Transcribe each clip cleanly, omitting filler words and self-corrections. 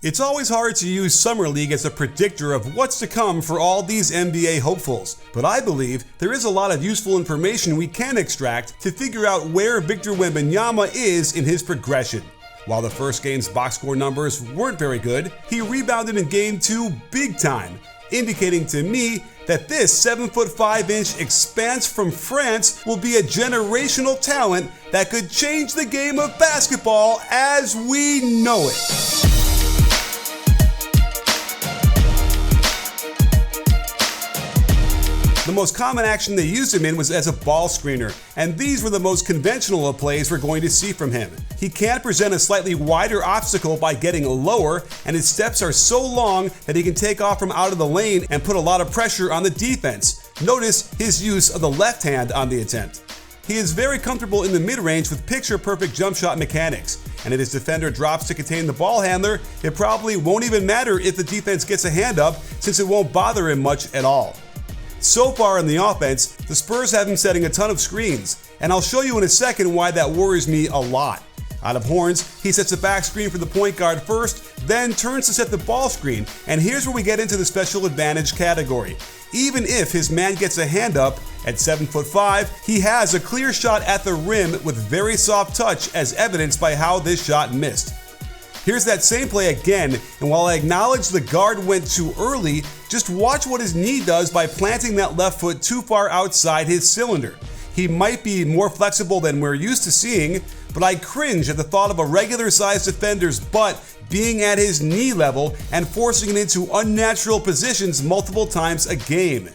It's always hard to use Summer League as a predictor of what's to come for all these NBA hopefuls, but I believe there is a lot of useful information we can extract to figure out where Victor Wembanyama is in his progression. While the first game's box score numbers weren't very good, he rebounded in Game 2 big time, indicating to me that this 7'5" expanse from France will be a generational talent that could change the game of basketball as we know it. The most common action they used him in was as a ball screener, and these were the most conventional of plays we're going to see from him. He can present a slightly wider obstacle by getting lower, and his steps are so long that he can take off from out of the lane and put a lot of pressure on the defense. Notice his use of the left hand on the attempt. He is very comfortable in the mid-range with picture-perfect jump shot mechanics, and if his defender drops to contain the ball handler, it probably won't even matter if the defense gets a hand up, since it won't bother him much at all. So far in the offense, the Spurs have him setting a ton of screens, and I'll show you in a second why that worries me a lot. Out of horns, he sets a back screen for the point guard first, then turns to set the ball screen, and here's where we get into the special advantage category. Even if his man gets a hand up, at 7'5", he has a clear shot at the rim with very soft touch, as evidenced by how this shot missed. Here's that same play again, and while I acknowledge the guard went too early, just watch what his knee does by planting that left foot too far outside his cylinder. He might be more flexible than we're used to seeing, but I cringe at the thought of a regular-sized defender's butt being at his knee level and forcing it into unnatural positions multiple times a game.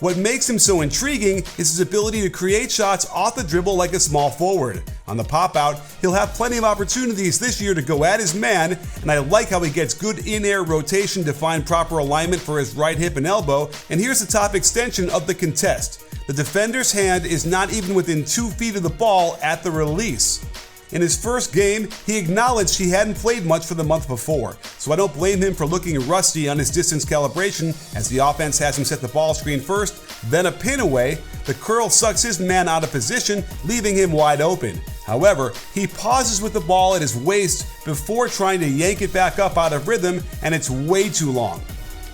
What makes him so intriguing is his ability to create shots off the dribble like a small forward. On the pop-out, he'll have plenty of opportunities this year to go at his man, and I like how he gets good in-air rotation to find proper alignment for his right hip and elbow, and here's the top extension of the contest. The defender's hand is not even within 2 feet of the ball at the release. In his first game, he acknowledged he hadn't played much for the month before, so I don't blame him for looking rusty on his distance calibration, as the offense has him set the ball screen first, then a pin away. The curl sucks his man out of position, leaving him wide open. However, he pauses with the ball at his waist before trying to yank it back up out of rhythm, and it's way too long.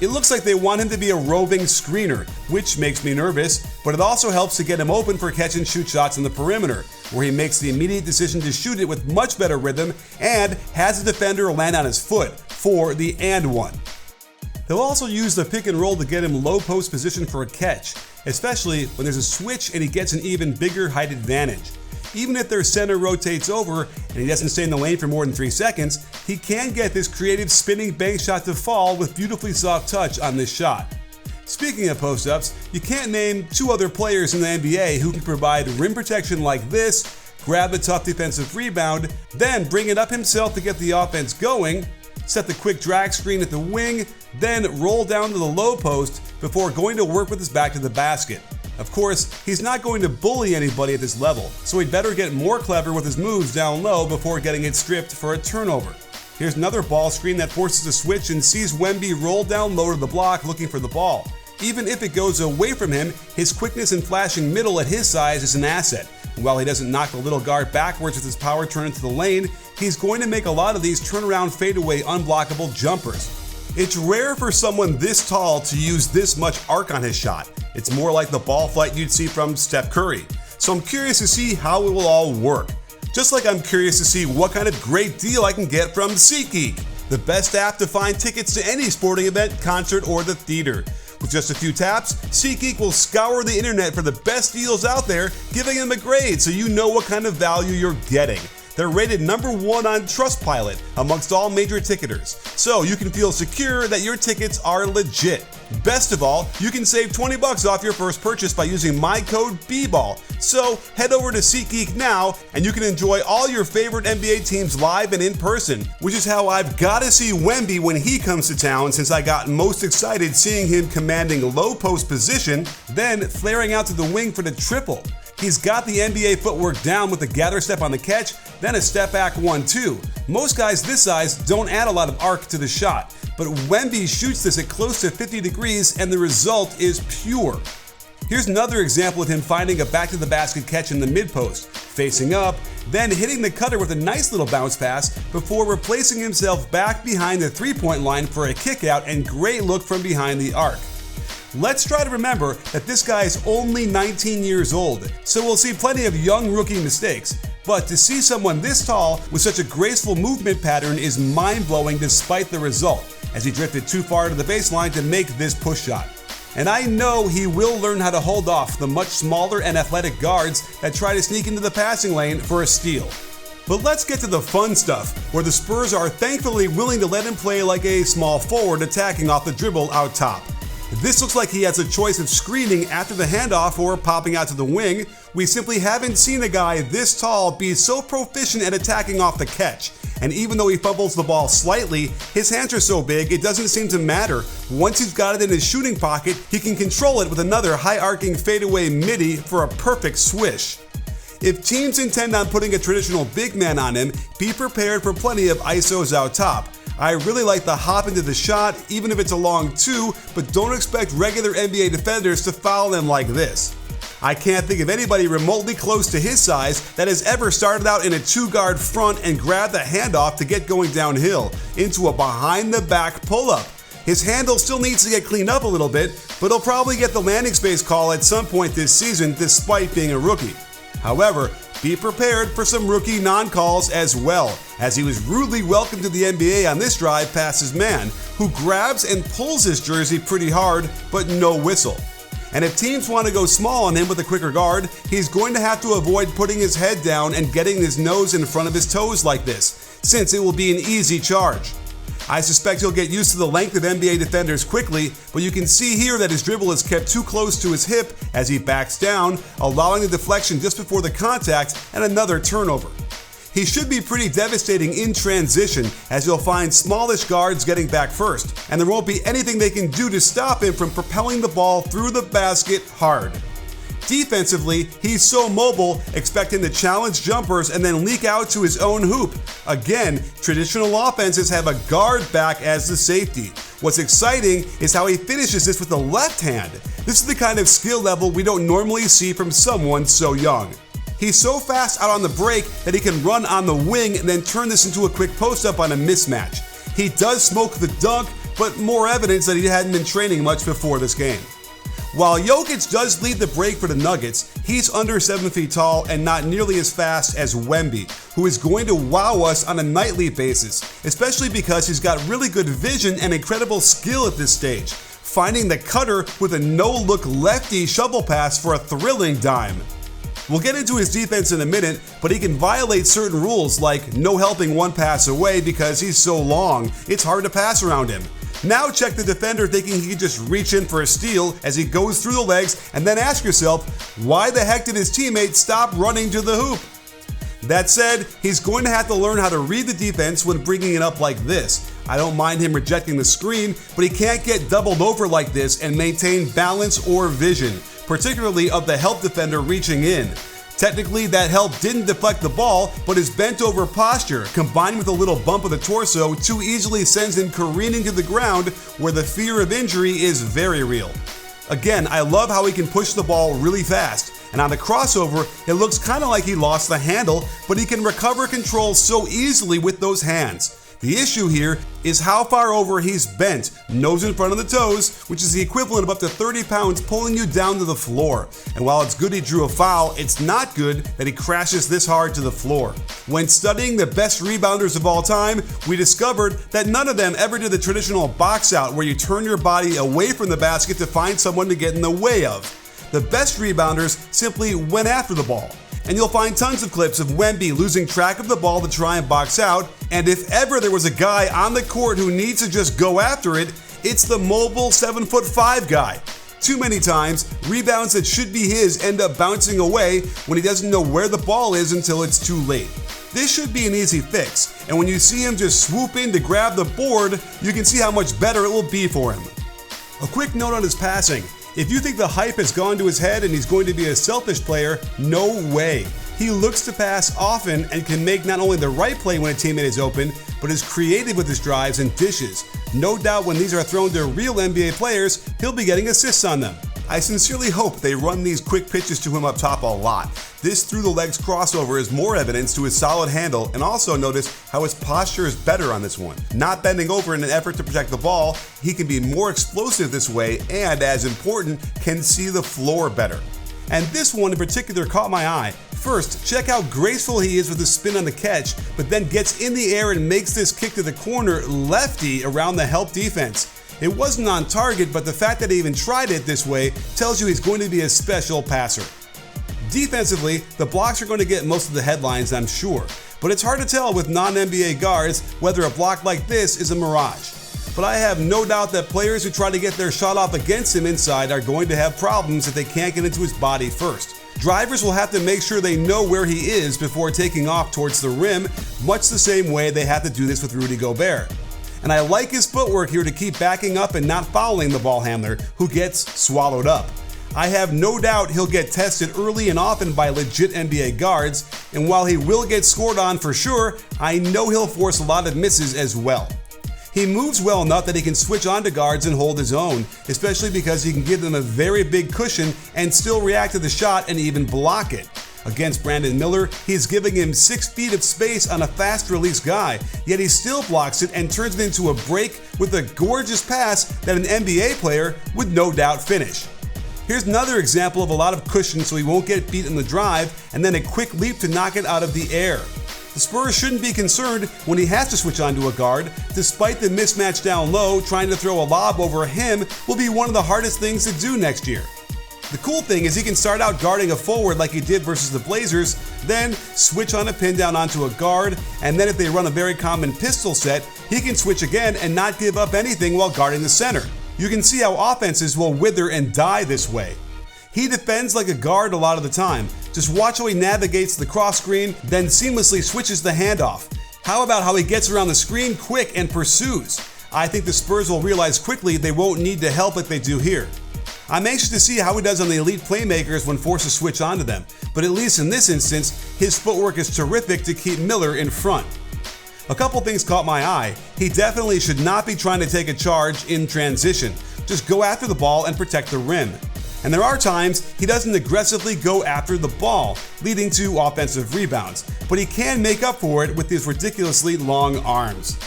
It looks like they want him to be a roving screener, which makes me nervous, but it also helps to get him open for catch and shoot shots on the perimeter, where he makes the immediate decision to shoot it with much better rhythm and has the defender land on his foot for the and one. They'll also use the pick and roll to get him low post position for a catch, especially when there's a switch and he gets an even bigger height advantage. Even if their center rotates over and he doesn't stay in the lane for more than 3 seconds, he can get this creative spinning bank shot to fall with beautifully soft touch on this shot. Speaking of post-ups, you can't name 2 other players in the NBA who can provide rim protection like this, grab a tough defensive rebound, then bring it up himself to get the offense going, set the quick drag screen at the wing, then roll down to the low post before going to work with his back to the basket. Of course, he's not going to bully anybody at this level, so he'd better get more clever with his moves down low before getting it stripped for a turnover. Here's another ball screen that forces a switch and sees Wemby roll down low to the block looking for the ball. Even if it goes away from him, his quickness and flashing middle at his size is an asset. And while he doesn't knock the little guard backwards with his power turn into the lane, he's going to make a lot of these turnaround fadeaway unblockable jumpers. It's rare for someone this tall to use this much arc on his shot. It's more like the ball flight you'd see from Steph Curry. So I'm curious to see how it will all work. Just like I'm curious to see what kind of great deal I can get from SeatGeek, the best app to find tickets to any sporting event, concert, or the theater. With just a few taps, SeatGeek will scour the internet for the best deals out there, giving them a grade so you know what kind of value you're getting. They're rated #1 on Trustpilot amongst all major ticketers, so you can feel secure that your tickets are legit. Best of all, you can save $20 off your first purchase by using my code BBALL. So head over to SeatGeek now and you can enjoy all your favorite NBA teams live and in person, which is how I've got to see Wemby when he comes to town, since I got most excited seeing him commanding low post position, then flaring out to the wing for the triple. He's got the NBA footwork down with the gather step on the catch, then a step back 1-2. Most guys this size don't add a lot of arc to the shot, but Wemby shoots this at close to 50 degrees and the result is pure. Here's another example of him finding a back-to-the-basket catch in the mid-post, facing up, then hitting the cutter with a nice little bounce pass before replacing himself back behind the three-point line for a kick-out and great look from behind the arc. Let's try to remember that this guy is only 19 years old, so we'll see plenty of young rookie mistakes. But to see someone this tall with such a graceful movement pattern is mind-blowing despite the result, as he drifted too far to the baseline to make this push shot. And I know he will learn how to hold off the much smaller and athletic guards that try to sneak into the passing lane for a steal. But let's get to the fun stuff, where the Spurs are thankfully willing to let him play like a small forward attacking off the dribble out top. This looks like he has a choice of screening after the handoff or popping out to the wing. We simply haven't seen a guy this tall be so proficient at attacking off the catch. And even though he fumbles the ball slightly, his hands are so big it doesn't seem to matter. Once he's got it in his shooting pocket, he can control it with another high-arcing fadeaway midi for a perfect swish. If teams intend on putting a traditional big man on him, be prepared for plenty of ISOs out top. I really like the hop into the shot, even if it's a long two, but don't expect regular NBA defenders to foul him like this. I can't think of anybody remotely close to his size that has ever started out in a two-guard front and grabbed the handoff to get going downhill into a behind-the-back pull-up. His handle still needs to get cleaned up a little bit, but he'll probably get the landing space call at some point this season despite being a rookie. However, be prepared for some rookie non-calls as well, as he was rudely welcomed to the NBA on this drive past his man, who grabs and pulls his jersey pretty hard, but no whistle. And if teams want to go small on him with a quicker guard, he's going to have to avoid putting his head down and getting his nose in front of his toes like this, since it will be an easy charge. I suspect he'll get used to the length of NBA defenders quickly, but you can see here that his dribble is kept too close to his hip as he backs down, allowing the deflection just before the contact and another turnover. He should be pretty devastating in transition, as you'll find smallish guards getting back first, and there won't be anything they can do to stop him from propelling the ball through the basket hard. Defensively, he's so mobile, expect him to challenge jumpers and then leak out to his own hoop. Again, traditional offenses have a guard back as the safety. What's exciting is how he finishes this with the left hand. This is the kind of skill level we don't normally see from someone so young. He's so fast out on the break that he can run on the wing and then turn this into a quick post-up on a mismatch. He does smoke the dunk, but more evidence that he hadn't been training much before this game. While Jokic does lead the break for the Nuggets, he's under 7 feet tall and not nearly as fast as Wemby, who is going to wow us on a nightly basis, especially because he's got really good vision and incredible skill at this stage, finding the cutter with a no-look lefty shovel pass for a thrilling dime. We'll get into his defense in a minute, but he can violate certain rules like no helping one pass away because he's so long, it's hard to pass around him. Now check the defender thinking he can just reach in for a steal as he goes through the legs, and then ask yourself, why the heck did his teammate stop running to the hoop? That said, he's going to have to learn how to read the defense when bringing it up like this. I don't mind him rejecting the screen, but he can't get doubled over like this and maintain balance or vision, particularly of the help defender reaching in. Technically, that help didn't deflect the ball, but his bent over posture, combined with a little bump of the torso, too easily sends him careening to the ground, where the fear of injury is very real. Again, I love how he can push the ball really fast, and on the crossover, it looks kind of like he lost the handle, but he can recover control so easily with those hands. The issue here is how far over he's bent, nose in front of the toes, which is the equivalent of up to 30 pounds pulling you down to the floor. And while it's good he drew a foul, it's not good that he crashes this hard to the floor. When studying the best rebounders of all time, we discovered that none of them ever did the traditional box out where you turn your body away from the basket to find someone to get in the way of. The best rebounders simply went after the ball. And you'll find tons of clips of Wemby losing track of the ball to try and box out, and if ever there was a guy on the court who needs to just go after it, it's the mobile 7'5" guy. Too many times, rebounds that should be his end up bouncing away when he doesn't know where the ball is until it's too late. This should be an easy fix, and when you see him just swoop in to grab the board, you can see how much better it will be for him. A quick note on his passing. If you think the hype has gone to his head and he's going to be a selfish player, no way. He looks to pass often and can make not only the right play when a teammate is open, but is creative with his drives and dishes. No doubt when these are thrown to real NBA players, he'll be getting assists on them. I sincerely hope they run these quick pitches to him up top a lot. This through the legs crossover is more evidence to his solid handle, and also notice how his posture is better on this one. Not bending over in an effort to protect the ball, he can be more explosive this way and, as important, can see the floor better. And this one in particular caught my eye. First, check how graceful he is with the spin on the catch, but then gets in the air and makes this kick to the corner lefty around the help defense. It wasn't on target, but the fact that he even tried it this way tells you he's going to be a special passer. Defensively, the blocks are going to get most of the headlines, I'm sure, but it's hard to tell with non-NBA guards whether a block like this is a mirage. But I have no doubt that players who try to get their shot off against him inside are going to have problems if they can't get into his body first. Drivers will have to make sure they know where he is before taking off towards the rim, much the same way they have to do this with Rudy Gobert. And I like his footwork here to keep backing up and not fouling the ball handler, who gets swallowed up. I have no doubt he'll get tested early and often by legit NBA guards, and while he will get scored on for sure, I know he'll force a lot of misses as well. He moves well enough that he can switch onto guards and hold his own, especially because he can give them a very big cushion and still react to the shot and even block it. Against Brandon Miller, he's giving him 6 feet of space on a fast release guy, yet he still blocks it and turns it into a break with a gorgeous pass that an NBA player would no doubt finish. Here's another example of a lot of cushion so he won't get beat in the drive, and then a quick leap to knock it out of the air. The Spurs shouldn't be concerned when he has to switch onto a guard. Despite the mismatch down low, trying to throw a lob over him will be one of the hardest things to do next year. The cool thing is he can start out guarding a forward like he did versus the Blazers, then switch on a pin down onto a guard, and then if they run a very common pistol set, he can switch again and not give up anything while guarding the center. You can see how offenses will wither and die this way. He defends like a guard a lot of the time. Just watch how he navigates the cross screen, then seamlessly switches the handoff. How about how he gets around the screen quick and pursues? I think the Spurs will realize quickly they won't need to help like they do here. I'm anxious to see how he does on the elite playmakers when forced to switch onto them, but at least in this instance, his footwork is terrific to keep Miller in front. A couple things caught my eye. He definitely should not be trying to take a charge in transition. Just go after the ball and protect the rim. And there are times he doesn't aggressively go after the ball, leading to offensive rebounds, but he can make up for it with his ridiculously long arms.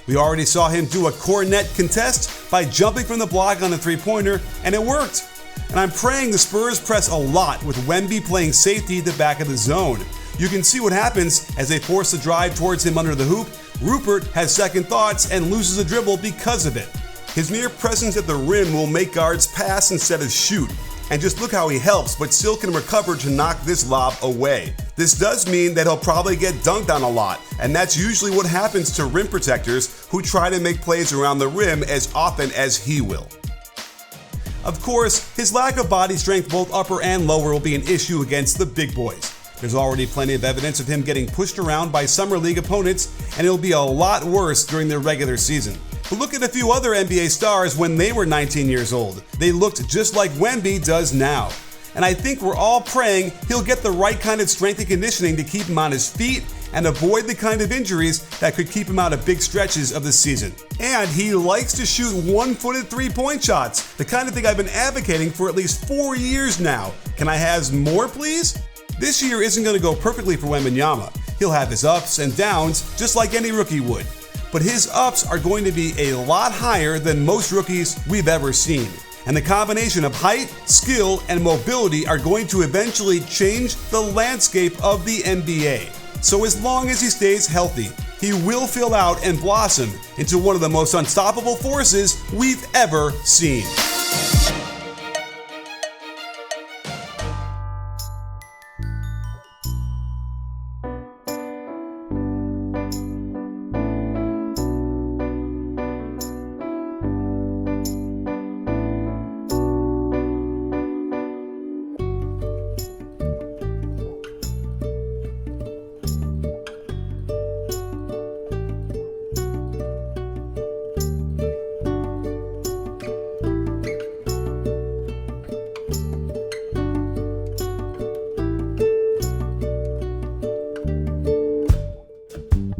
We already saw him do a cornet contest by jumping from the block on a three-pointer, and it worked. And I'm praying the Spurs press a lot with Wemby playing safety at the back of the zone. You can see what happens as they force the drive towards him under the hoop. Rupert has second thoughts and loses a dribble because of it. His mere presence at the rim will make guards pass instead of shoot. And just look how he helps, but still can recover to knock this lob away. This does mean that he'll probably get dunked on a lot, and that's usually what happens to rim protectors who try to make plays around the rim as often as he will. Of course, his lack of body strength both upper and lower will be an issue against the big boys. There's already plenty of evidence of him getting pushed around by summer league opponents, and it'll be a lot worse during the regular season. But look at a few other NBA stars when they were 19 years old. They looked just like Wemby does now. And I think we're all praying he'll get the right kind of strength and conditioning to keep him on his feet and avoid the kind of injuries that could keep him out of big stretches of the season. And he likes to shoot one-footed three-point shots, the kind of thing I've been advocating for at least 4 years now. Can I have more, please? This year isn't going to go perfectly for Wembanyama. He'll have his ups and downs just like any rookie would. But his ups are going to be a lot higher than most rookies we've ever seen. And the combination of height, skill, and mobility are going to eventually change the landscape of the NBA. So as long as he stays healthy, he will fill out and blossom into one of the most unstoppable forces we've ever seen.